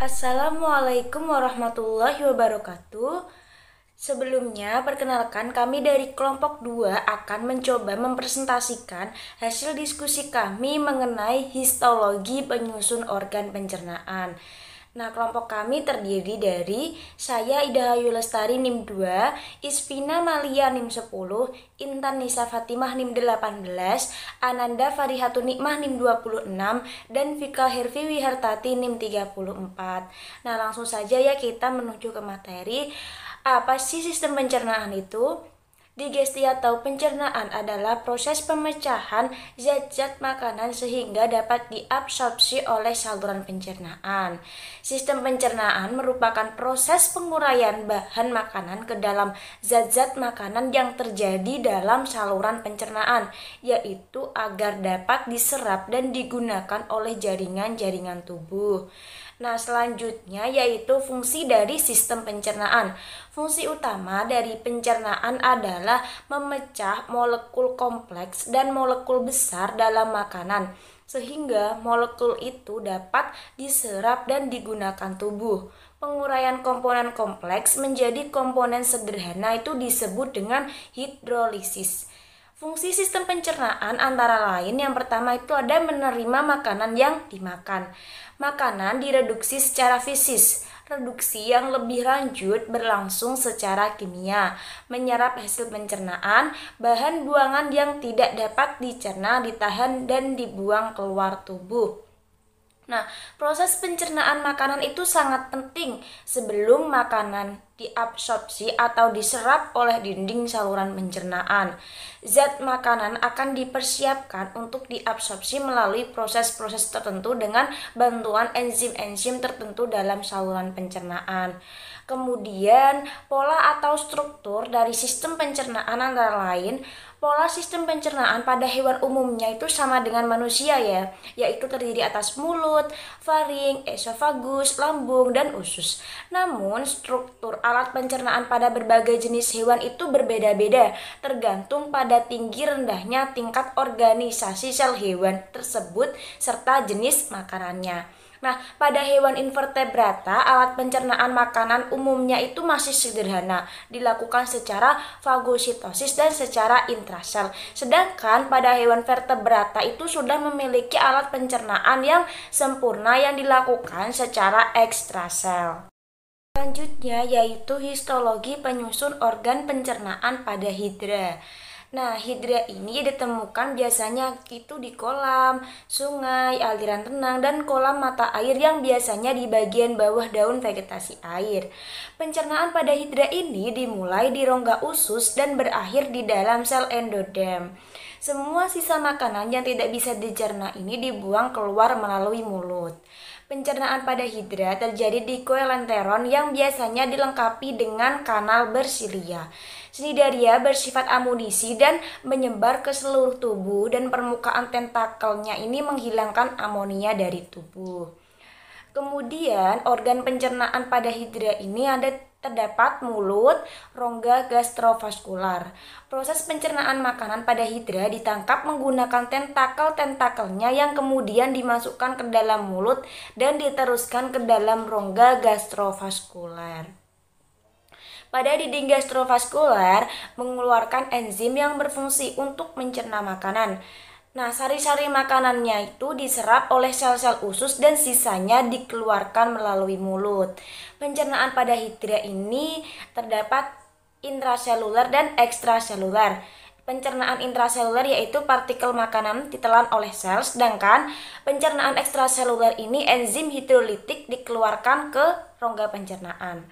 Assalamualaikum warahmatullahi wabarakatuh. Sebelumnya, perkenalkan kami dari kelompok 2 akan mencoba mempresentasikan hasil diskusi kami mengenai histologi penyusun organ pencernaan. Nah, kelompok kami terdiri dari saya Ida Hayu Lestari NIM 2, Isvina Malia NIM 10, Intan Nisa Fatimah NIM 18, Ananda Farihatu Nikmah NIM 26, dan Vika Hervi Wihartati NIM 34. Nah, langsung saja ya kita menuju ke materi. Apa sih sistem pencernaan itu? Digesti atau pencernaan adalah proses pemecahan zat-zat makanan sehingga dapat diabsorpsi oleh saluran pencernaan. Sistem pencernaan merupakan proses penguraian bahan makanan ke dalam zat-zat makanan yang terjadi dalam saluran pencernaan, yaitu agar dapat diserap dan digunakan oleh jaringan-jaringan tubuh. Nah, selanjutnya yaitu fungsi dari sistem pencernaan. Fungsi utama dari pencernaan adalah memecah molekul kompleks dan molekul besar dalam makanan, sehingga molekul itu dapat diserap dan digunakan tubuh. Penguraian komponen kompleks menjadi komponen sederhana itu disebut dengan hidrolisis. Fungsi sistem pencernaan antara lain yang pertama itu ada menerima makanan yang dimakan. Makanan direduksi secara fisis. Reduksi yang lebih lanjut berlangsung secara kimia, menyerap hasil pencernaan, bahan buangan yang tidak dapat dicerna, ditahan, dan dibuang keluar tubuh. Nah, proses pencernaan makanan itu sangat penting sebelum makanan diabsorpsi atau diserap oleh dinding saluran pencernaan. Zat makanan akan dipersiapkan untuk diabsorpsi melalui proses-proses tertentu dengan bantuan enzim-enzim tertentu dalam saluran pencernaan. Kemudian, pola atau struktur dari sistem pencernaan antara lain, pola sistem pencernaan pada hewan umumnya itu sama dengan manusia ya, yaitu terdiri atas mulut, faring, esofagus, lambung, dan usus. Namun, struktur alat pencernaan pada berbagai jenis hewan itu berbeda-beda, tergantung pada tinggi rendahnya tingkat organisasi sel hewan tersebut serta jenis makanannya. Nah, pada hewan invertebrata, alat pencernaan makanan umumnya itu masih sederhana, dilakukan secara fagositosis dan secara intrasel. Sedangkan pada hewan vertebrata itu sudah memiliki alat pencernaan yang sempurna yang dilakukan secara ekstrasel. Selanjutnya yaitu histologi penyusun organ pencernaan pada hidra. Nah, hidra ini ditemukan biasanya itu di kolam, sungai, aliran tenang, dan kolam mata air yang biasanya di bagian bawah daun vegetasi air. Pencernaan pada hidra ini dimulai di rongga usus dan berakhir di dalam sel endodem. Semua sisa makanan yang tidak bisa dicerna ini dibuang keluar melalui mulut. Pencernaan pada hidra terjadi di koelenteron yang biasanya dilengkapi dengan kanal bersilia. Cnidaria bersifat amunisi dan menyebar ke seluruh tubuh dan permukaan tentakelnya ini menghilangkan amonia dari tubuh. Kemudian organ pencernaan pada hidra ini terdapat mulut, rongga gastrovaskular. Proses pencernaan makanan pada hidra ditangkap menggunakan tentakel-tentakelnya yang kemudian dimasukkan ke dalam mulut dan diteruskan ke dalam rongga gastrovaskular. Pada dinding gastrovaskular mengeluarkan enzim yang berfungsi untuk mencerna makanan. Nah, sari-sari makanannya itu diserap oleh sel-sel usus dan sisanya dikeluarkan melalui mulut. Pencernaan pada hidra ini terdapat intraseluler dan ekstraseluler. Pencernaan intraseluler yaitu partikel makanan ditelan oleh sel, sedangkan pencernaan ekstraseluler ini enzim hidrolitik dikeluarkan ke rongga pencernaan.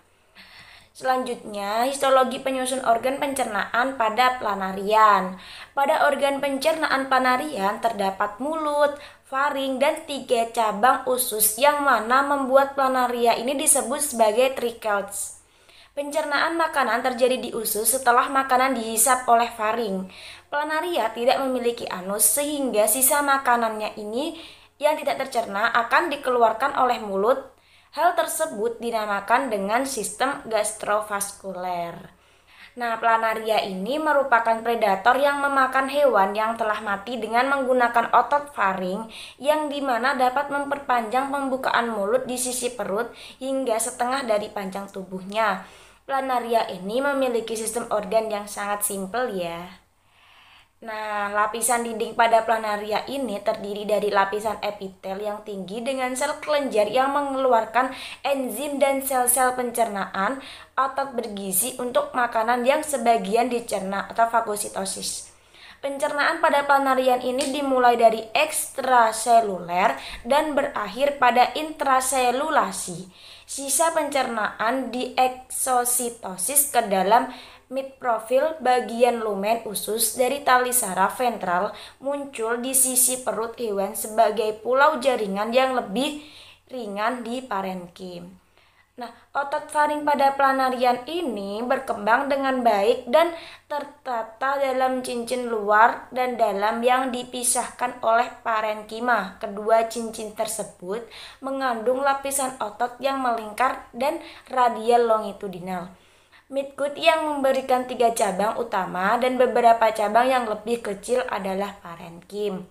Selanjutnya, histologi penyusun organ pencernaan pada planarian. Pada organ pencernaan planarian terdapat mulut, faring, dan 3 cabang usus yang mana membuat planaria ini disebut sebagai trichelles. Pencernaan makanan terjadi di usus setelah makanan dihisap oleh faring. Planaria tidak memiliki anus sehingga sisa makanannya ini yang tidak tercerna akan dikeluarkan oleh mulut. Hal tersebut dinamakan dengan sistem gastrovaskuler. Nah, planaria ini merupakan predator yang memakan hewan yang telah mati dengan menggunakan otot faring yang dimana dapat memperpanjang pembukaan mulut di sisi perut hingga setengah dari panjang tubuhnya. Planaria ini memiliki sistem organ yang sangat simpel ya. Nah, lapisan dinding pada planaria ini terdiri dari lapisan epitel yang tinggi dengan sel kelenjar yang mengeluarkan enzim dan sel-sel pencernaan, otot bergizi untuk makanan yang sebagian dicerna atau fagositosis. Pencernaan pada planarian ini dimulai dari ekstraseluler dan berakhir pada intraselulasi. Sisa pencernaan di eksositosis ke dalam midprofil bagian lumen usus dari tali saraf ventral muncul di sisi perut hewan sebagai pulau jaringan yang lebih ringan di parenkim. Nah, otot faring pada planarian ini berkembang dengan baik dan tertata dalam cincin luar dan dalam yang dipisahkan oleh parenkima. Kedua cincin tersebut mengandung lapisan otot yang melingkar dan radial longitudinal. Midgut yang memberikan 3 cabang utama dan beberapa cabang yang lebih kecil adalah parenkim.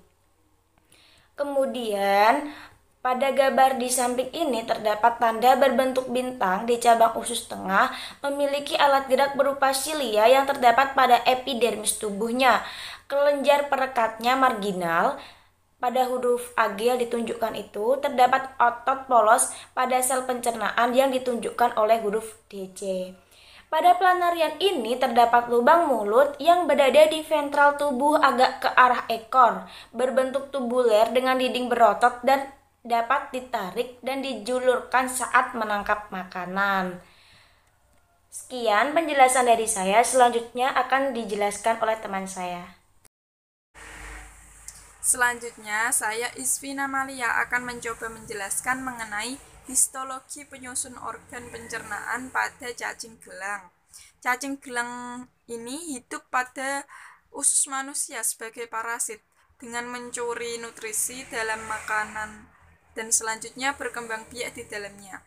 Kemudian, pada gambar di samping ini terdapat tanda berbentuk bintang di cabang usus tengah memiliki alat gerak berupa silia yang terdapat pada epidermis tubuhnya. Kelenjar perekatnya marginal. Pada huruf AG yang ditunjukkan itu terdapat otot polos pada sel pencernaan yang ditunjukkan oleh huruf DC. Pada planarian ini terdapat lubang mulut yang berada di ventral tubuh agak ke arah ekor, berbentuk tubuler dengan dinding berotot dan dapat ditarik dan dijulurkan saat menangkap makanan. Sekian penjelasan dari saya, selanjutnya akan dijelaskan oleh teman saya. Selanjutnya, saya Isvina Malia akan mencoba menjelaskan mengenai histologi penyusun organ pencernaan pada cacing gelang. Cacing gelang ini hidup pada usus manusia sebagai parasit dengan mencuri nutrisi dalam makanan dan selanjutnya berkembang biak di dalamnya.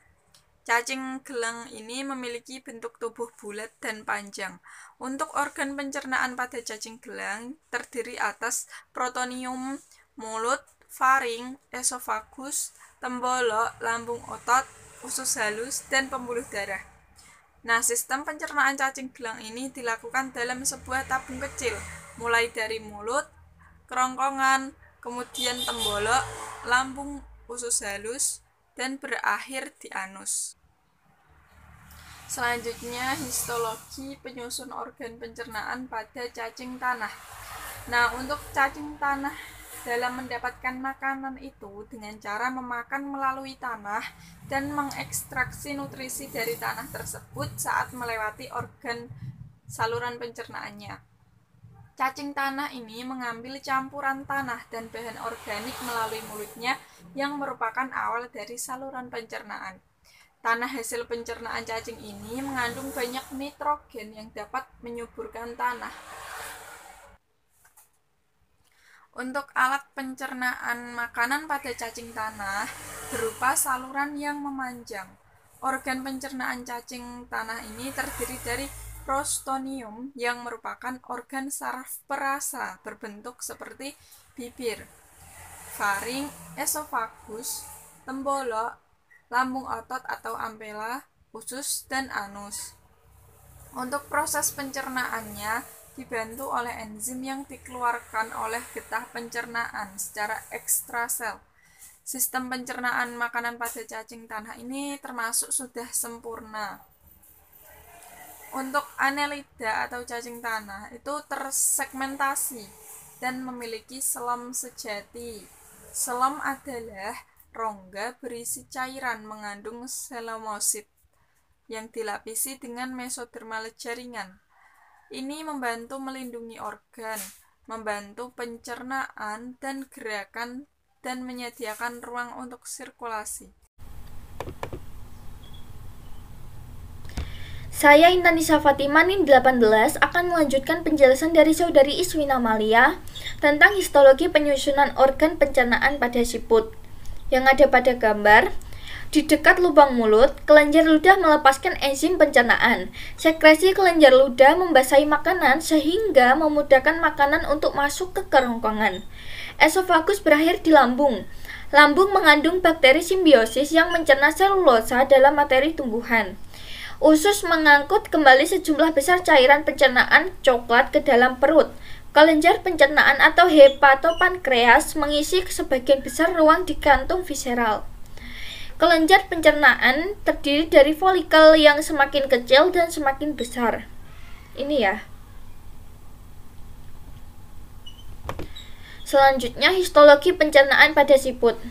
Cacing gelang ini memiliki bentuk tubuh bulat dan panjang. Untuk organ pencernaan pada cacing gelang terdiri atas peritoneum, mulut, faring, esofagus, tembolok, lambung otot, usus halus, dan pembuluh darah. Nah, sistem pencernaan cacing gelang ini dilakukan dalam sebuah tabung kecil, mulai dari mulut, kerongkongan, kemudian tembolok, lambung usus halus, dan berakhir di anus. Selanjutnya, histologi penyusun organ pencernaan pada cacing tanah. Nah, untuk cacing tanah dalam mendapatkan makanan itu dengan cara memakan melalui tanah dan mengekstraksi nutrisi dari tanah tersebut saat melewati organ saluran pencernaannya. Cacing tanah ini mengambil campuran tanah dan bahan organik melalui mulutnya yang merupakan awal dari saluran pencernaan. Tanah hasil pencernaan cacing ini mengandung banyak nitrogen yang dapat menyuburkan tanah. Untuk alat pencernaan makanan pada cacing tanah berupa saluran yang memanjang. Organ pencernaan cacing tanah ini terdiri dari prostoneum yang merupakan organ saraf perasa berbentuk seperti bibir, faring, esofagus, tembolok, lambung otot atau ampela, usus, dan anus. Untuk proses pencernaannya dibantu oleh enzim yang dikeluarkan oleh getah pencernaan secara ekstrasel. Sistem pencernaan makanan pada cacing tanah ini termasuk sudah sempurna. Untuk annelida atau cacing tanah itu tersegmentasi dan memiliki selom sejati. Selom adalah rongga berisi cairan mengandung selomosid yang dilapisi dengan mesodermal jaringan. Ini membantu melindungi organ, membantu pencernaan dan gerakan, dan menyediakan ruang untuk sirkulasi. Saya Intan Nisa Fatimah NIM 18 akan melanjutkan penjelasan dari Saudari Iswina Malia tentang histologi penyusunan organ pencernaan pada siput. Yang ada pada gambar, Di dekat lubang mulut, kelenjar ludah melepaskan enzim pencernaan. Sekresi kelenjar ludah membasahi makanan sehingga memudahkan makanan untuk masuk ke kerongkongan. Esofagus berakhir di lambung. Lambung mengandung bakteri simbiosis yang mencerna selulosa dalam materi tumbuhan. Usus mengangkut kembali sejumlah besar cairan pencernaan coklat ke dalam perut. Kelenjar pencernaan atau hepatopankreas mengisi sebagian besar ruang di kantung visceral. Kelenjar pencernaan terdiri dari folikel yang semakin kecil dan semakin besar. Ini ya. Selanjutnya, histologi pencernaan pada siput.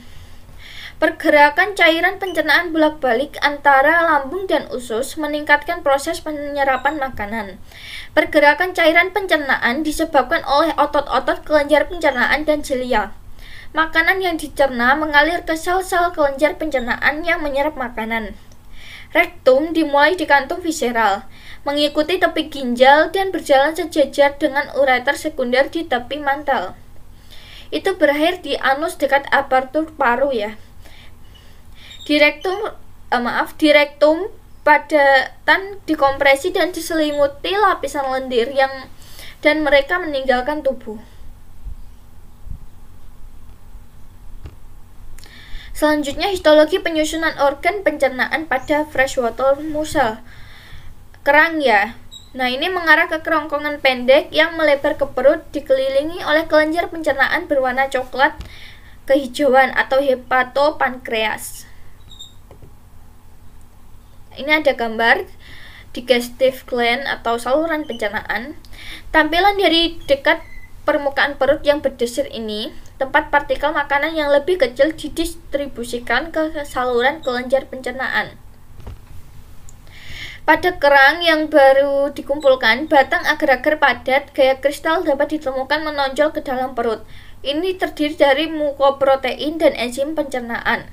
Pergerakan cairan pencernaan bolak-balik antara lambung dan usus meningkatkan proses penyerapan makanan. Pergerakan cairan pencernaan disebabkan oleh otot-otot kelenjar pencernaan dan silia. Makanan yang dicerna mengalir ke sel-sel kelenjar pencernaan yang menyerap makanan. Rektum dimulai di kantung visceral, mengikuti tepi ginjal dan berjalan sejajar dengan ureter sekunder di tepi mantel. Itu berakhir di anus dekat apertur paru ya. Di rektum padatan dikompresi dan diselimuti lapisan lendir dan mereka meninggalkan tubuh. Selanjutnya, histologi penyusunan organ pencernaan pada freshwater mussel. Kerang ya. Nah, ini mengarah ke kerongkongan pendek yang melebar ke perut, dikelilingi oleh kelenjar pencernaan berwarna coklat kehijauan atau hepatopankreas. Ini ada gambar digestive gland atau saluran pencernaan. Tampilan dari dekat permukaan perut yang berdesir ini, tempat partikel makanan yang lebih kecil didistribusikan ke saluran kelenjar pencernaan. Pada kerang yang baru dikumpulkan, batang agar-agar padat gaya kristal dapat ditemukan menonjol ke dalam perut. Ini terdiri dari mukoprotein dan enzim pencernaan.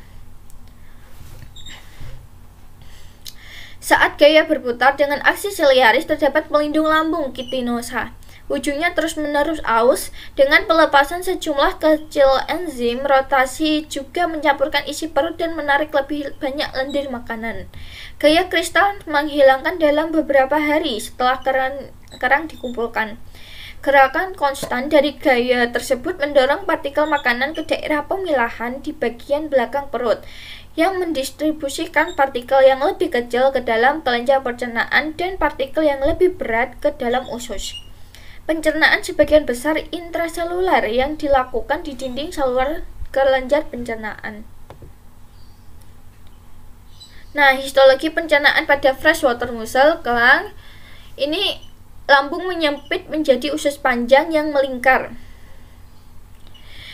Saat gaya berputar dengan aksi siliaris, terdapat pelindung lambung kitinosa. Ujungnya terus-menerus aus. Dengan pelepasan sejumlah kecil enzim rotasi juga mencampurkan isi perut dan menarik lebih banyak lendir makanan. Gaya kristal menghilangkan dalam beberapa hari setelah kerang dikumpulkan. Gerakan konstan dari gaya tersebut mendorong partikel makanan ke daerah pemilahan di bagian belakang perut, yang mendistribusikan partikel yang lebih kecil ke dalam kelenjar pencernaan dan partikel yang lebih berat ke dalam usus. Pencernaan sebagian besar intraseluler yang dilakukan di dinding saluran kelenjar pencernaan. Nah, histologi pencernaan pada freshwater mussel kerang. Ini lambung menyempit menjadi usus panjang yang melingkar,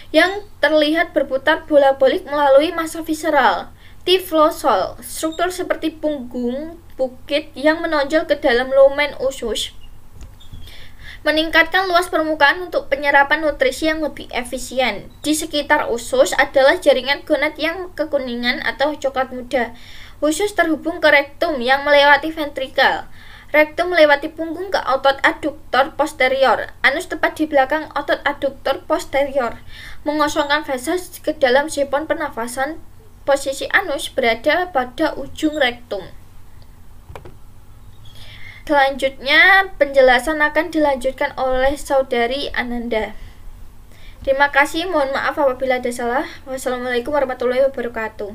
yang terlihat berputar bolak-balik melalui massa visceral. Tiflosol, struktur seperti punggung bukit yang menonjol ke dalam lumen usus, meningkatkan luas permukaan untuk penyerapan nutrisi yang lebih efisien. Di sekitar usus adalah jaringan gonad yang kekuningan atau coklat muda. Usus terhubung ke rektum yang melewati ventrikel. Rektum melewati punggung ke otot aduktor posterior. Anus tepat di belakang otot aduktor posterior, mengosongkan feses ke dalam sifon pernafasan. Posisi anus berada pada ujung rektum. Selanjutnya, penjelasan akan dilanjutkan oleh Saudari Ananda. Terima kasih, mohon maaf apabila ada salah. Wassalamualaikum warahmatullahi wabarakatuh.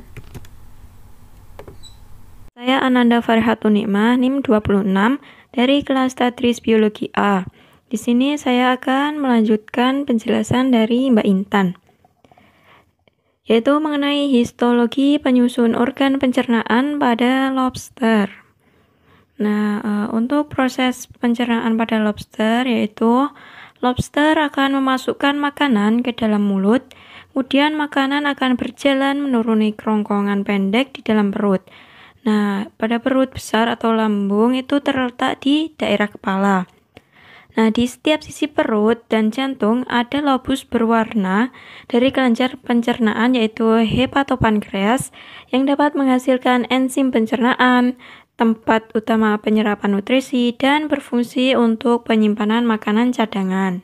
Saya Ananda Farhatun Nikmah, NIM 26 dari kelas Tadris Biologi A. Di sini saya akan melanjutkan penjelasan dari Mbak Intan, yaitu mengenai histologi penyusun organ pencernaan pada lobster. Nah, untuk proses pencernaan pada lobster, yaitu lobster akan memasukkan makanan ke dalam mulut, kemudian makanan akan berjalan menuruni kerongkongan pendek di dalam perut. Nah, pada perut besar atau lambung itu terletak di daerah kepala. Nah, di setiap sisi perut dan jantung ada lobus berwarna dari kelenjar pencernaan yaitu hepatopankreas yang dapat menghasilkan enzim pencernaan, tempat utama penyerapan nutrisi, dan berfungsi untuk penyimpanan makanan cadangan.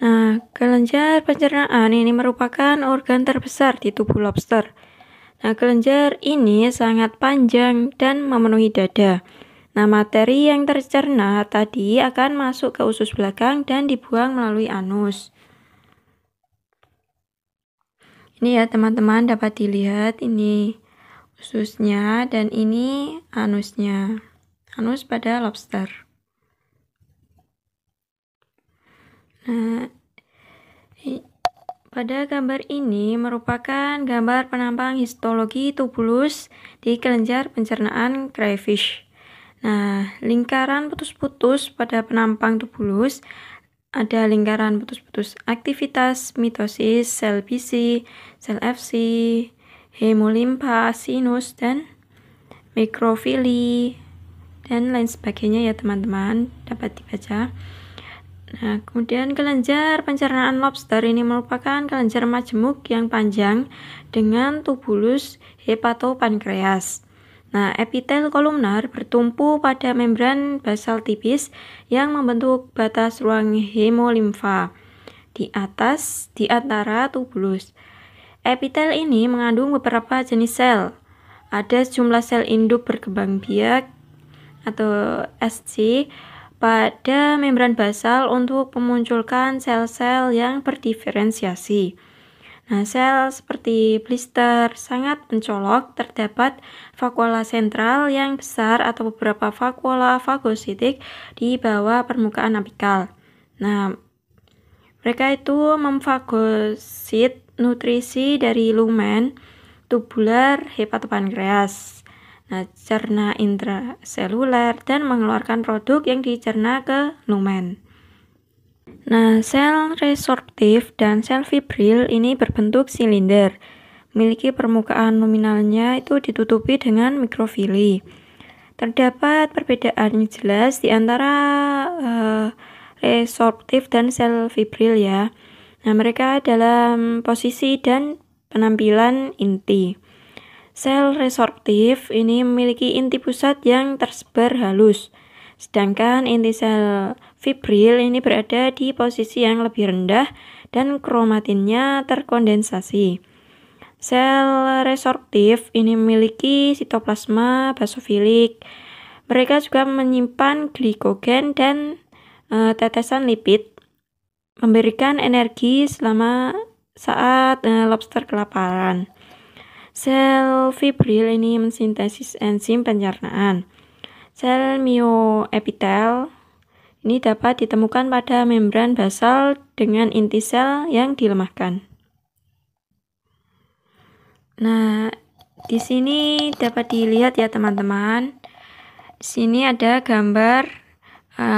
Nah, kelenjar pencernaan ini merupakan organ terbesar di tubuh lobster. Nah, kelenjar ini sangat panjang dan memenuhi dada. Nah, materi yang tercerna tadi akan masuk ke usus belakang dan dibuang melalui anus. Ini ya teman-teman, dapat dilihat ini ususnya dan ini anusnya. Anus pada lobster. Nah, pada gambar ini merupakan gambar penampang histologi tubulus di kelenjar pencernaan crayfish. Nah, lingkaran putus-putus pada penampang tubulus, ada lingkaran putus-putus aktivitas mitosis, sel bisi, sel Fc, hemolimpa, sinus, dan mikrofili, dan lain sebagainya ya teman-teman, dapat dibaca. Nah, kemudian kelenjar pencernaan lobster ini merupakan kelenjar majemuk yang panjang dengan tubulus hepatopankreas. Nah, epitel kolumnar bertumpu pada membran basal tipis yang membentuk batas ruang hemolimfa di antara tubulus. Epitel ini mengandung beberapa jenis sel. Ada sejumlah sel induk berkembang biak atau SC pada membran basal untuk memunculkan sel-sel yang berdiferensiasi. Nah, sel seperti blister sangat mencolok, terdapat vakuola sentral yang besar atau beberapa vakuola fagositik di bawah permukaan apikal. Nah, mereka itu memfagosit nutrisi dari lumen tubular hepatopankreas. Nah, cerna intraseluler dan mengeluarkan produk yang dicerna ke lumen. Nah, sel resorptif dan sel fibril ini berbentuk silinder. Memiliki permukaan nominalnya itu ditutupi dengan mikrofili. Terdapat perbedaan yang jelas di antara resorptif dan sel fibril ya. Nah, mereka dalam posisi dan penampilan inti. Sel resorptif ini memiliki inti pusat yang tersebar halus, sedangkan inti sel fibril ini berada di posisi yang lebih rendah dan kromatinnya terkondensasi. Sel resorptif ini memiliki sitoplasma basofilik. Mereka juga menyimpan glikogen dan tetesan lipid, memberikan energi selama saat lobster kelaparan. Sel fibril ini mensintesis enzim pencernaan. Sel myoepitel ini dapat ditemukan pada membran basal dengan inti sel yang dilemahkan. Nah, di sini dapat dilihat ya teman-teman. Di sini ada gambar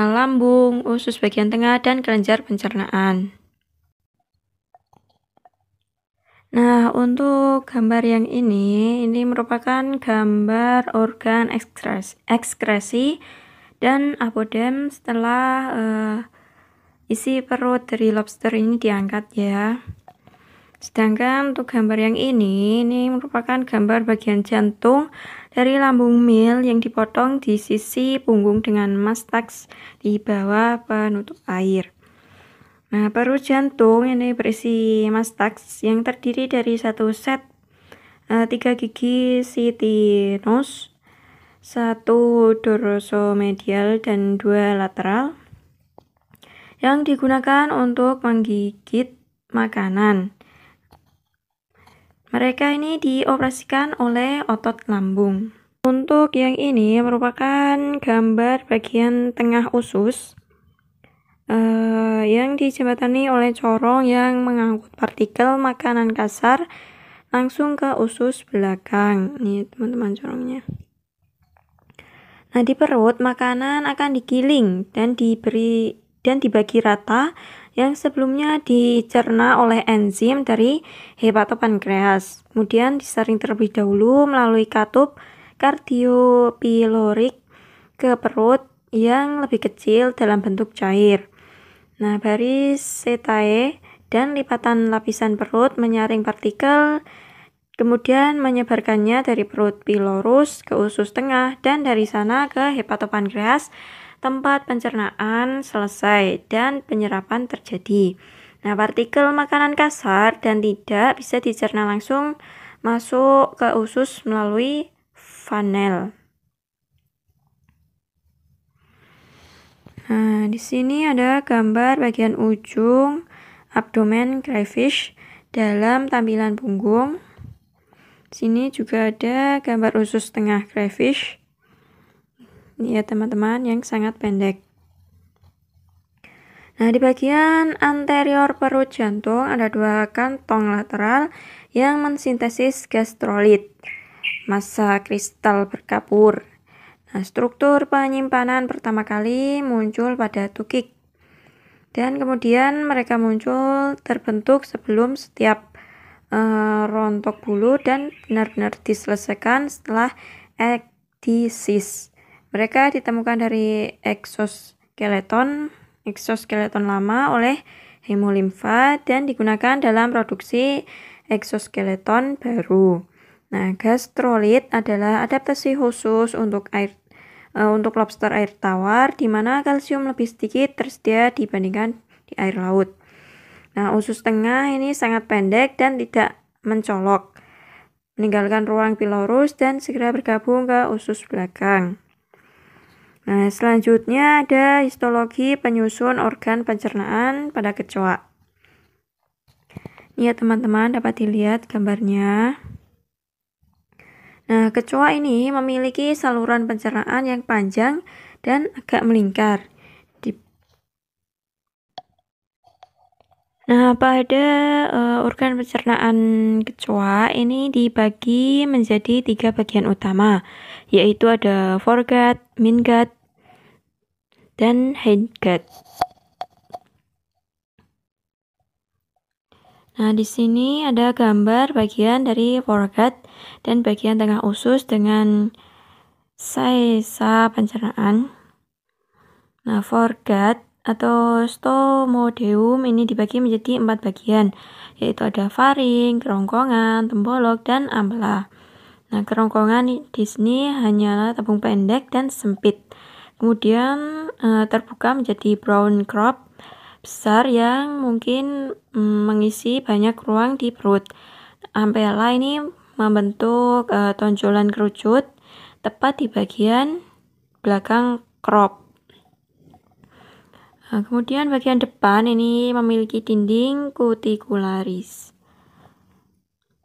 lambung, usus bagian tengah, dan kelenjar pencernaan. Nah, untuk gambar yang ini merupakan gambar organ ekskresi dan apodem setelah isi perut dari lobster ini diangkat ya. Sedangkan untuk gambar yang ini merupakan gambar bagian jantung dari lambung mil yang dipotong di sisi punggung dengan mastaks di bawah penutup air. Nah, perut jantung ini berisi mastaks yang terdiri dari satu set 3 gigi sitinus, 1 dorsomedial dan 2 lateral yang digunakan untuk menggigit makanan. Mereka ini dioperasikan oleh otot lambung. Untuk yang ini merupakan gambar bagian tengah usus yang dijembatani oleh corong yang mengangkut partikel makanan kasar langsung ke usus belakang. Nih teman-teman corongnya. Nah, di perut makanan akan digiling dan dibagi rata yang sebelumnya dicerna oleh enzim dari hepatopankreas. Kemudian disaring terlebih dahulu melalui katup kardiopilorik ke perut yang lebih kecil dalam bentuk cair. Nah, baris setae dan lipatan lapisan perut menyaring partikel, kemudian menyebarkannya dari perut pilorus ke usus tengah dan dari sana ke hepatopankreas tempat pencernaan selesai dan penyerapan terjadi. Nah, partikel makanan kasar dan tidak bisa dicerna langsung masuk ke usus melalui funnel. Nah, di sini ada gambar bagian ujung abdomen crayfish dalam tampilan punggung. Di sini juga ada gambar usus tengah crayfish. Ini ya teman-teman, yang sangat pendek. Nah, di bagian anterior perut jantung ada 2 kantong lateral yang mensintesis gastrolit, massa kristal berkapur. Nah, struktur penyimpanan pertama kali muncul pada tukik, dan kemudian mereka muncul terbentuk sebelum setiap rontok bulu dan benar-benar diselesaikan setelah ekdisis. Mereka ditemukan dari eksoskeleton lama oleh hemolimfa dan digunakan dalam produksi eksoskeleton baru. Nah, gastrolit adalah adaptasi khusus untuk lobster air tawar, di mana kalsium lebih sedikit tersedia dibandingkan di air laut. Nah, usus tengah ini sangat pendek dan tidak mencolok, meninggalkan ruang pilorus dan segera bergabung ke usus belakang. Nah, selanjutnya ada histologi penyusun organ pencernaan pada kecoa. Ini ya teman-teman, dapat dilihat gambarnya. Nah, kecoa ini memiliki saluran pencernaan yang panjang dan agak melingkar. Nah, pada organ pencernaan kecoa ini dibagi menjadi 3 bagian utama, yaitu ada foregut, midgut, dan hindgut. Nah, di sini ada gambar bagian dari foregut dan bagian tengah usus dengan sisa pencernaan. Nah, foregut atau stomodeum ini dibagi menjadi 4 bagian, yaitu ada faring, kerongkongan, tembolok, dan ampela. Nah, kerongkongan di sini hanyalah tabung pendek dan sempit. Kemudian terbuka menjadi brown crop besar yang mungkin mengisi banyak ruang di perut. Ampela ini membentuk tonjolan kerucut tepat di bagian belakang crop. Nah, kemudian bagian depan ini memiliki dinding cuticularis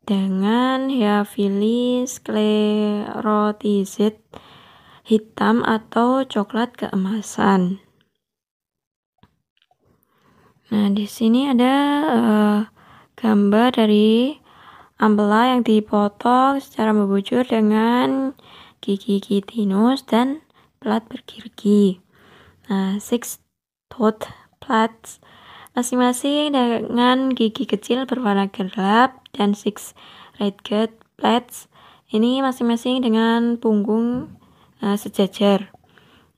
dengan heavily sclerotized hitam atau coklat keemasan. Nah, di sini ada gambar dari ampela yang dipotong secara membujur dengan gigi chitinus dan plat bergerigi. Nah, 6 tooth plates masing-masing dengan gigi kecil berwarna gelap, dan 6 ragged plates ini masing-masing dengan punggung sejajar.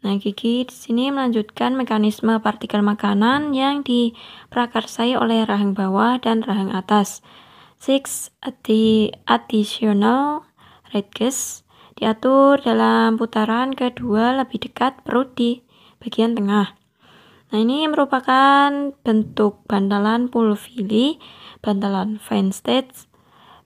Nah, gigi di sini melanjutkan mekanisme partikel makanan yang diprakarsai oleh rahang bawah dan rahang atas. 6 additional raggeds diatur dalam putaran kedua lebih dekat perut di bagian tengah. Nah, ini merupakan bentuk bantalan pulvili, bantalan Feinstein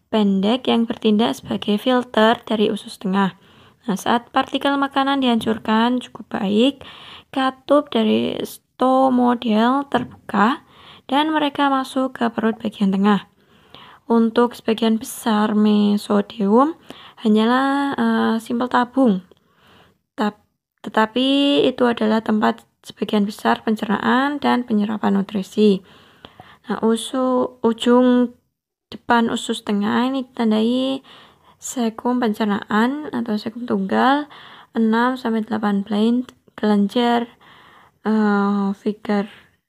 pendek yang bertindak sebagai filter dari usus tengah. Nah, saat partikel makanan dihancurkan cukup baik, katup dari stomodel terbuka dan mereka masuk ke perut bagian tengah. Untuk sebagian besar mesodeum hanyalah simpel tabung, tetapi itu adalah tempat sebagian besar pencernaan dan penyerapan nutrisi. Nah, ujung depan usus tengah ini ditandai sekum pencernaan atau sekum tunggal 6-8 blind kelenjar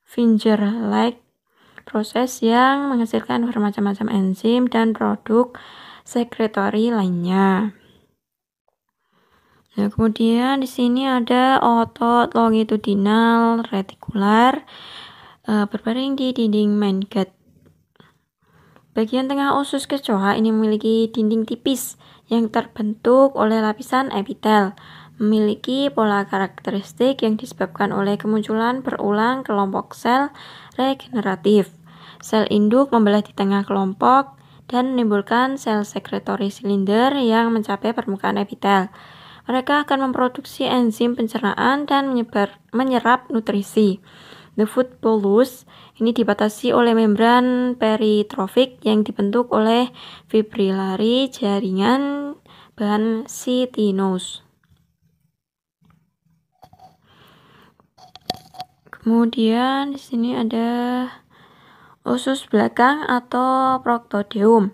finger-like proses yang menghasilkan bermacam-macam enzim dan produk sekretori lainnya. Nah, kemudian di sini ada otot longitudinal retikular berbaring di dinding midgut. Bagian tengah usus kecoa ini memiliki dinding tipis yang terbentuk oleh lapisan epitel. memiliki pola karakteristik yang disebabkan oleh kemunculan berulang kelompok sel regeneratif. Sel induk membelah di tengah kelompok dan menimbulkan sel sekretory silinder yang mencapai permukaan epitel. Mereka akan memproduksi enzim pencernaan dan menyerap nutrisi. The food bolus ini dibatasi oleh membran peritrofik yang dibentuk oleh fibrilari jaringan bahan chitinous. Kemudian di sini ada usus belakang atau proctodeum.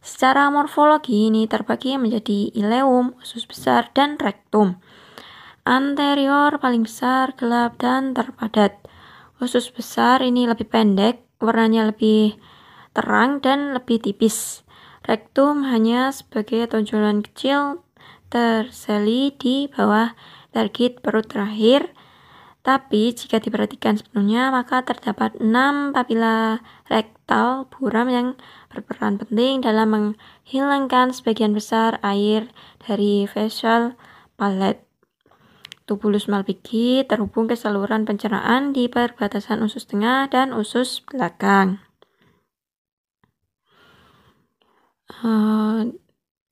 Secara morfologi ini terbagi menjadi ileum, usus besar, dan rektum. Anterior paling besar, gelap, dan terpadat. Usus besar ini lebih pendek, warnanya lebih terang dan lebih tipis. Rektum hanya sebagai tonjolan kecil terseli di bawah tergit perut terakhir. Tapi jika diperhatikan sepenuhnya, maka terdapat 6 papila rektal buram yang berperan penting dalam menghilangkan sebagian besar air dari facial palate. Tubulus Malpighi terhubung ke saluran pencernaan di perbatasan usus tengah dan usus belakang.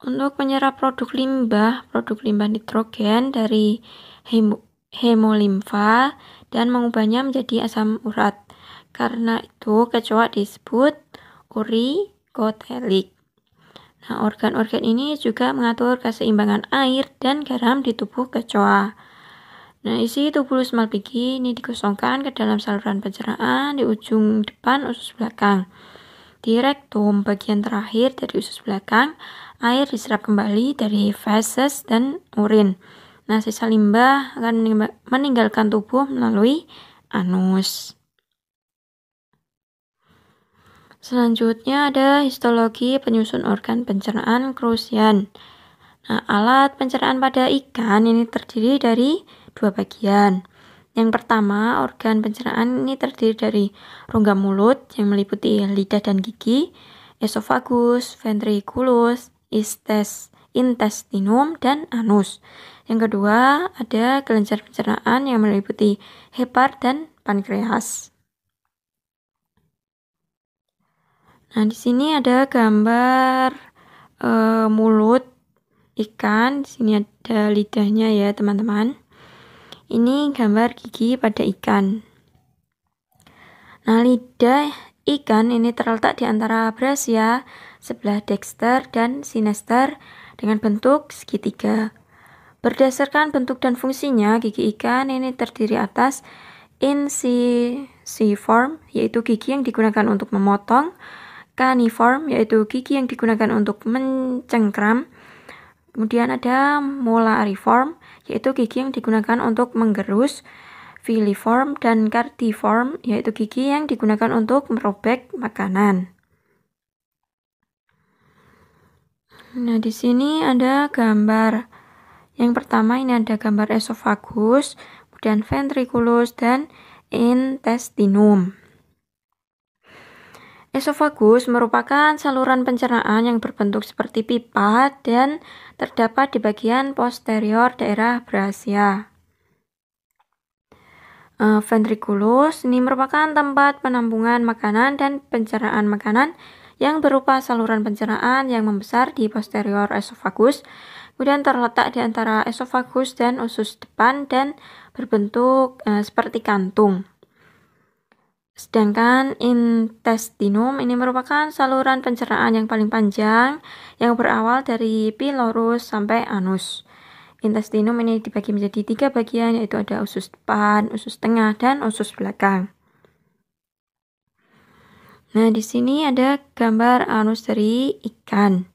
Untuk menyerap produk limbah nitrogen dari hemolimfa dan mengubahnya menjadi asam urat. Karena itu kecoa disebut urikotelik. Nah, organ-organ ini juga mengatur keseimbangan air dan garam di tubuh kecoa. Nah, isi tubulus Malpighi ini dikosongkan ke dalam saluran pencernaan di ujung depan usus belakang. Di rektum bagian terakhir dari usus belakang, air diserap kembali dari feses dan urin. Nah, sisa limbah akan meninggalkan tubuh melalui anus. Selanjutnya ada histologi penyusun organ pencernaan Crucian. Nah, alat pencernaan pada ikan ini terdiri dari 2 bagian. Yang pertama, organ pencernaan ini terdiri dari rongga mulut yang meliputi lidah dan gigi, esofagus, ventriculus, intestinum, dan anus. Yang kedua, ada kelenjar pencernaan yang meliputi hepar dan pankreas. Nah, di sini ada gambar mulut ikan. Di sini ada lidahnya ya, teman-teman. Ini gambar gigi pada ikan. Nah, lidah ikan ini terletak di antara brachia sebelah dexter dan sinister dengan bentuk segitiga. Berdasarkan bentuk dan fungsinya, gigi ikan ini terdiri atas incisiform, yaitu gigi yang digunakan untuk memotong, caniform, yaitu gigi yang digunakan untuk mencengkram. Kemudian ada molariform, yaitu gigi yang digunakan untuk menggerus, filiform, dan cardiform, yaitu gigi yang digunakan untuk merobek makanan. Nah, di sini ada gambar. Yang pertama ini ada gambar esofagus, kemudian ventriculus, dan intestinum. Esofagus merupakan saluran pencernaan yang berbentuk seperti pipa dan terdapat di bagian posterior daerah brachia. Ventriculus ini merupakan tempat penampungan makanan dan pencernaan makanan yang berupa saluran pencernaan yang membesar di posterior esofagus, kemudian terletak di antara esofagus dan usus depan dan berbentuk seperti kantung. Sedangkan intestinum ini merupakan saluran pencernaan yang paling panjang yang berawal dari pylorus sampai anus. Intestinum ini dibagi menjadi 3 bagian, yaitu ada usus depan, usus tengah, dan usus belakang. Nah, di sini ada gambar anus dari ikan.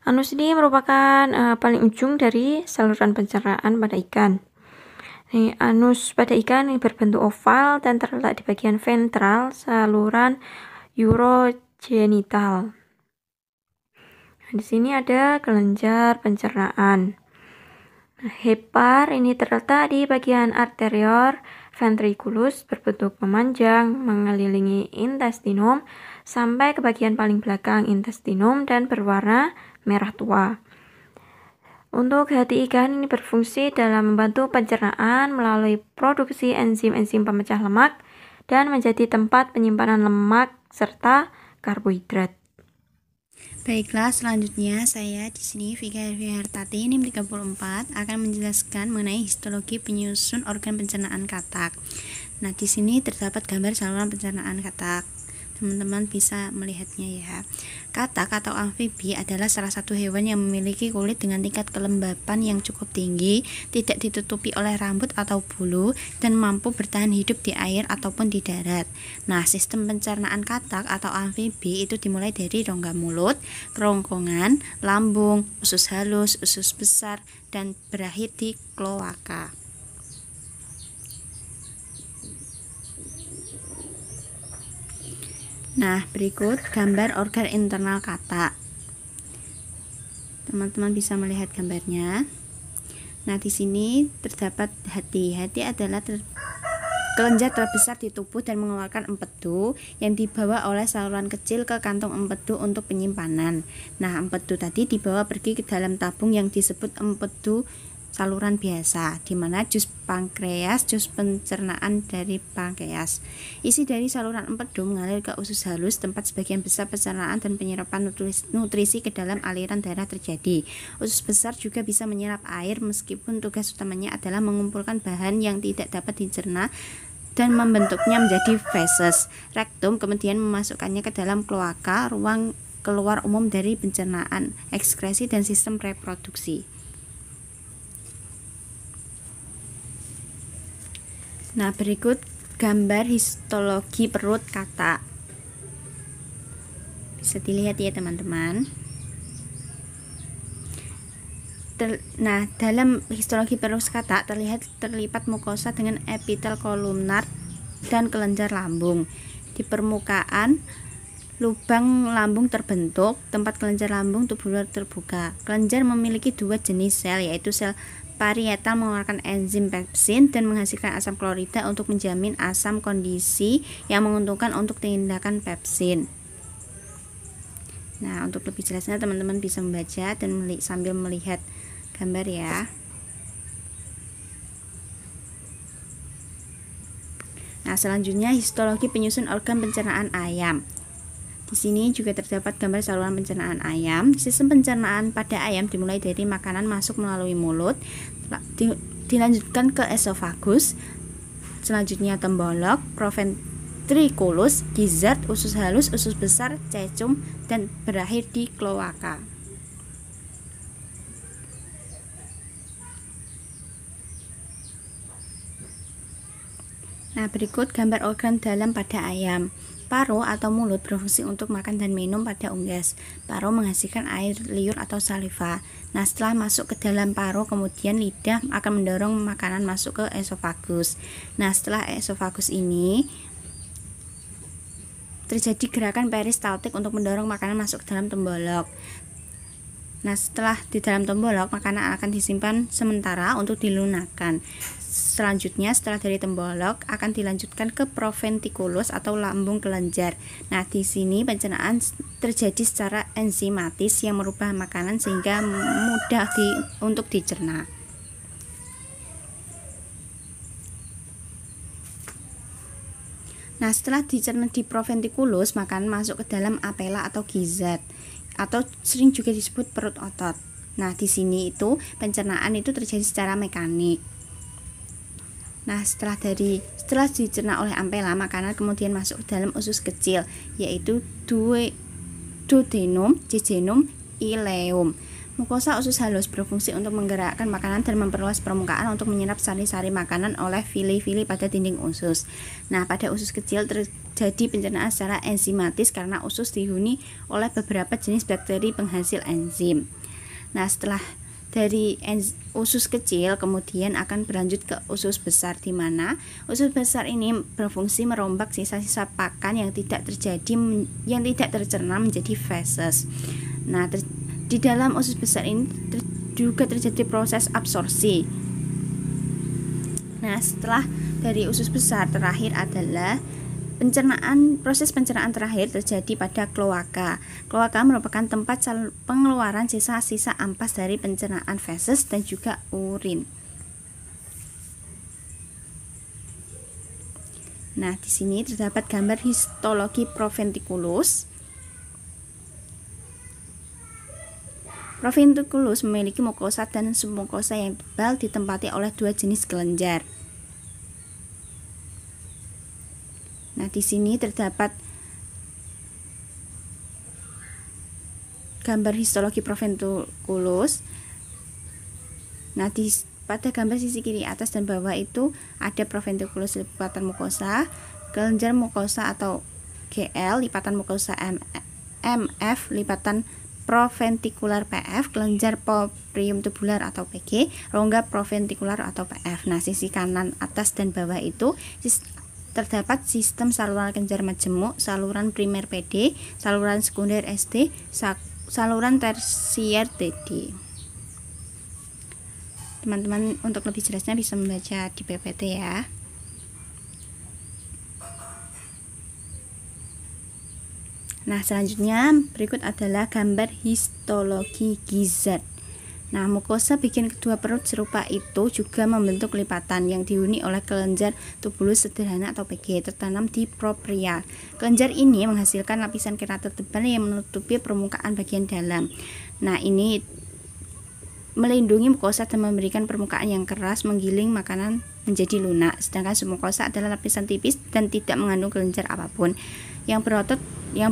Anus ini merupakan paling ujung dari saluran pencernaan pada ikan. Anus pada ikan ini berbentuk oval dan terletak di bagian ventral saluran urogenital. Nah, di sini ada kelenjar pencernaan. Hepar ini terletak di bagian arterior ventriculus, berbentuk memanjang mengelilingi intestinum sampai ke bagian paling belakang intestinum dan berwarna merah tua. Untuk hati ikan ini berfungsi dalam membantu pencernaan melalui produksi enzim-enzim pemecah lemak dan menjadi tempat penyimpanan lemak serta karbohidrat. Baiklah, selanjutnya saya di sini Vika Hartati NIM 34 akan menjelaskan mengenai histologi penyusun organ pencernaan katak. Nah, di sini terdapat gambar saluran pencernaan katak. Teman-teman bisa melihatnya ya. Katak atau amfibi adalah salah satu hewan yang memiliki kulit dengan tingkat kelembapan yang cukup tinggi, tidak ditutupi oleh rambut atau bulu, dan mampu bertahan hidup di air ataupun di darat. Nah, sistem pencernaan katak atau amfibi itu dimulai dari rongga mulut, kerongkongan, lambung, usus halus, usus besar, dan berakhir di kloaka. Nah, berikut gambar organ internal katak. Teman-teman bisa melihat gambarnya. Nah, di sini terdapat hati. Hati adalah kelenjar terbesar di tubuh dan mengeluarkan empedu yang dibawa oleh saluran kecil ke kantong empedu untuk penyimpanan. Nah, empedu tadi dibawa pergi ke dalam tabung yang disebut empedu saluran biasa, di mana jus pankreas, jus pencernaan dari pankreas. Isi dari saluran empedu mengalir ke usus halus, tempat sebagian besar pencernaan dan penyerapan nutrisi ke dalam aliran darah terjadi. Usus besar juga bisa menyerap air, meskipun tugas utamanya adalah mengumpulkan bahan yang tidak dapat dicerna dan membentuknya menjadi feses. Rektum kemudian memasukkannya ke dalam kloaka, ruang keluar umum dari pencernaan, ekskresi, dan sistem reproduksi. Nah, berikut gambar histologi perut katak. Bisa dilihat ya teman-teman. Nah, dalam histologi perut katak terlipat mukosa dengan epitel kolumnar dan kelenjar lambung. Di permukaan lubang lambung terbentuk, tempat kelenjar lambung tubular terbuka. Kelenjar memiliki dua jenis sel, yaitu sel parietal mengeluarkan enzim pepsin dan menghasilkan asam klorida untuk menjamin asam, kondisi yang menguntungkan untuk tindakan pepsin. Nah, untuk lebih jelasnya teman-teman bisa membaca dan sambil melihat gambar ya. Nah, selanjutnya histologi penyusun organ pencernaan ayam. Di sini juga terdapat gambar saluran pencernaan ayam. Sistem pencernaan pada ayam dimulai dari makanan masuk melalui mulut, dilanjutkan ke esofagus, selanjutnya tembolok, proventriculus, gizzard, usus halus, usus besar, cecum, dan berakhir di kloaka. Nah, berikut gambar organ dalam pada ayam. Paru atau mulut berfungsi untuk makan dan minum pada unggas. Paru menghasilkan air liur atau saliva. Nah, setelah masuk ke dalam paru, kemudian lidah akan mendorong makanan masuk ke esofagus. Nah, setelah esofagus ini terjadi gerakan peristaltik untuk mendorong makanan masuk ke dalam tembolok. Nah, setelah di dalam tembolok, makanan akan disimpan sementara untuk dilunakkan. Selanjutnya, setelah dari tembolok akan dilanjutkan ke proventriculus atau lambung kelenjar. Nah, di sini pencernaan terjadi secara enzimatis yang merubah makanan sehingga mudah untuk dicerna. Nah, setelah dicerna di proventriculus, makanan masuk ke dalam apela atau gizzard, atau sering juga disebut perut otot. Nah, di sini itu pencernaan itu terjadi secara mekanik. Nah, setelah dicerna oleh ampela, makanan kemudian masuk ke dalam usus kecil, yaitu duodenum, jejunum, ileum. Mukosa usus halus berfungsi untuk menggerakkan makanan dan memperluas permukaan untuk menyerap sari-sari makanan oleh fili-fili pada dinding usus. Nah, pada usus kecil terjadi pencernaan secara enzimatis karena usus dihuni oleh beberapa jenis bakteri penghasil enzim. Nah, setelah dari usus kecil kemudian akan berlanjut ke usus besar, di mana usus besar ini berfungsi merombak sisa-sisa pakan yang tidak tercerna menjadi feses. Nah, di dalam usus besar ini juga terjadi proses absorpsi. Nah, setelah dari usus besar terakhir adalah Proses pencernaan terakhir terjadi pada kloaka. Kloaka merupakan tempat pengeluaran sisa-sisa ampas dari pencernaan feses dan juga urin. Nah, di sini terdapat gambar histologi proventriculus. Proventriculus memiliki mukosa dan submukosa yang tebal ditempati oleh dua jenis kelenjar. Nah, di sini terdapat gambar histologi proventriculus. Nah, pada gambar sisi kiri atas dan bawah itu ada proventriculus lipatan mukosa, kelenjar mukosa atau GL, lipatan mukosa MF, lipatan proventrikular PF, kelenjar poprium tubular atau PG, rongga proventrikular atau PF. Nah, sisi kanan atas dan bawah itu terdapat sistem saluran kelenjar majemuk, saluran primer PD, saluran sekunder SD, saluran tersier TD. Teman-teman untuk lebih jelasnya bisa membaca di PPT ya. Nah, selanjutnya berikut adalah gambar histologi gizzard. Nah, mukosa bagian kedua perut serupa itu juga membentuk lipatan yang dihuni oleh kelenjar tubulus sederhana atau PG tertanam di propria. Kelenjar ini menghasilkan lapisan kerater tebal yang menutupi permukaan bagian dalam. Nah, ini melindungi mukosa dan memberikan permukaan yang keras menggiling makanan menjadi lunak. Sedangkan submukosa adalah lapisan tipis dan tidak mengandung kelenjar apapun. Yang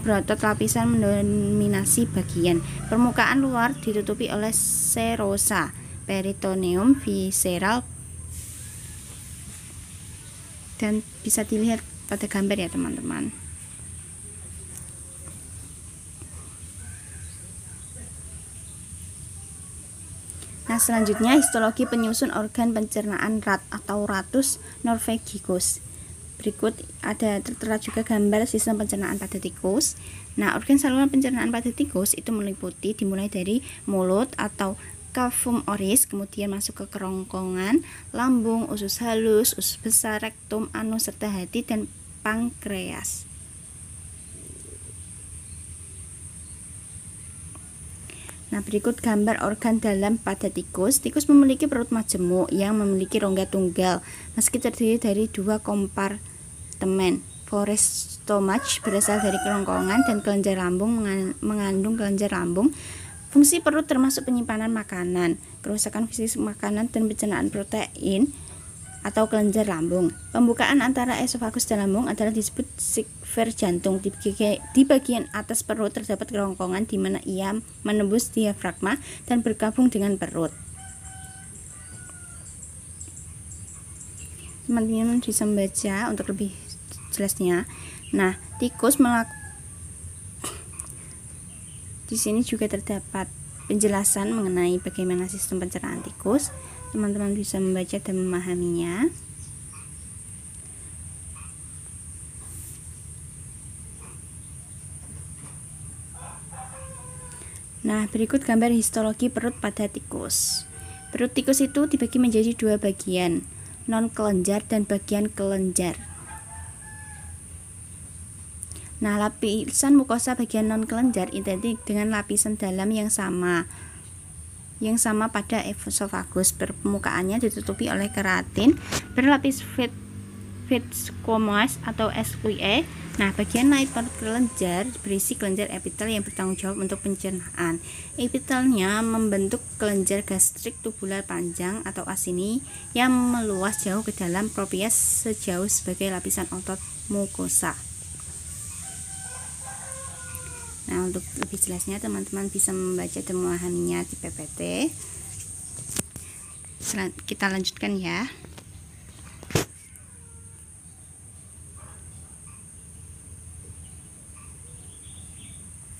berotot lapisan mendominasi bagian. Permukaan luar ditutupi oleh serosa, peritoneum, visceral, dan bisa dilihat pada gambar ya teman-teman. Nah, selanjutnya histologi penyusun organ pencernaan rat atau ratus norvegicus. Berikut ada tertera juga gambar sistem pencernaan pada tikus. Nah, organ saluran pencernaan pada tikus itu meliputi dimulai dari mulut atau cavum oris, kemudian masuk ke kerongkongan, lambung, usus halus, usus besar, rektum, anus, serta hati dan pankreas. Nah, berikut gambar organ dalam pada tikus. Tikus memiliki perut majemuk yang memiliki rongga tunggal, meski terdiri dari dua kompartemen. Foramen stomach berasal dari kerongkongan dan kelenjar lambung mengandung kelenjar lambung. Fungsi perut termasuk penyimpanan makanan, kerusakan fisik makanan dan pencernaan protein atau kelenjar lambung. Pembukaan antara esofagus dan lambung adalah disebut sigver jantung. Di bagian atas perut terdapat kerongkongan di mana ia menembus diafragma dan bergabung dengan perut. Teman-teman bisa membaca untuk lebih jelasnya. Nah, tikus di sini juga terdapat penjelasan mengenai bagaimana sistem pencernaan tikus. Teman-teman bisa membaca dan memahaminya. Nah, berikut gambar histologi perut pada tikus. Perut tikus itu dibagi menjadi dua bagian, non kelenjar dan bagian kelenjar. Nah, lapisan mukosa bagian non kelenjar identik dengan lapisan dalam yang sama pada esofagus. Permukaannya ditutupi oleh keratin berlapis squamous atau SQE. Nah, bagian naik perut kelenjar berisi kelenjar epitel yang bertanggung jawab untuk pencernaan. Epitelnya membentuk kelenjar gastrik tubular panjang atau asini yang meluas jauh ke dalam propria sejauh sebagai lapisan otot mukosa. Nah, untuk lebih jelasnya teman-teman bisa membaca dan memahaminya di PPT. Kita lanjutkan ya.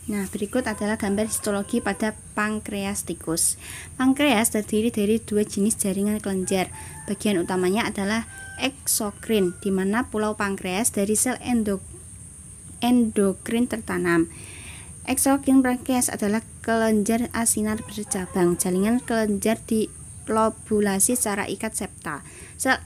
Nah, berikut adalah gambar histologi pada pankreas tikus. Pankreas terdiri dari dua jenis jaringan kelenjar. Bagian utamanya adalah eksokrin, di mana pulau pankreas dari sel endokrin tertanam. Eksokrin pankreas adalah kelenjar asinar bercabang. Jaringan kelenjar dilobulasi secara ikat septa. Sel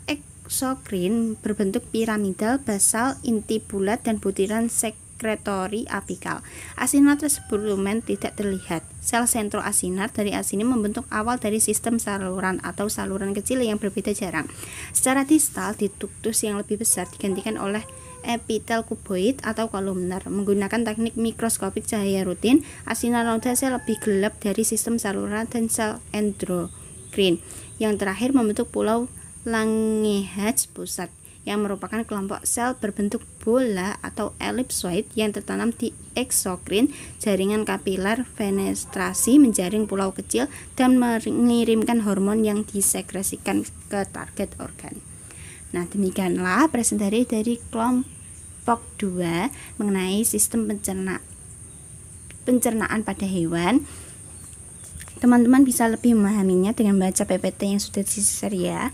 eksokrin berbentuk piramidal, basal, inti bulat, dan butiran sekretori apikal. Asinar tersebut tidak terlihat. Sel sentroasinar dari asinim membentuk awal dari sistem saluran atau saluran kecil yang berbeda jarang. Secara distal, di ductus yang lebih besar digantikan oleh epitel kuboid atau kolumner. Menggunakan teknik mikroskopik cahaya rutin, asinar noda sel lebih gelap dari sistem saluran dan sel endokrin. Yang terakhir membentuk pulau Langerhans pusat, yang merupakan kelompok sel berbentuk bola atau elipsoid yang tertanam di eksokrin. Jaringan kapiler fenestrasi menjaring pulau kecil dan mengirimkan hormon yang disekresikan ke target organ. Nah, demikianlah presentasi dari kelompok 2 mengenai sistem pencernaan pada hewan. Teman-teman bisa lebih memahaminya dengan baca PPT yang sudah disedia.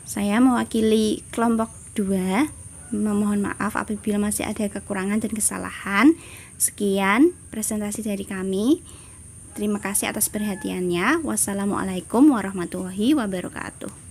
Saya mewakili kelompok 2, memohon maaf apabila masih ada kekurangan dan kesalahan. Sekian presentasi dari kami. Terima kasih atas perhatiannya. Wassalamualaikum warahmatullahi wabarakatuh.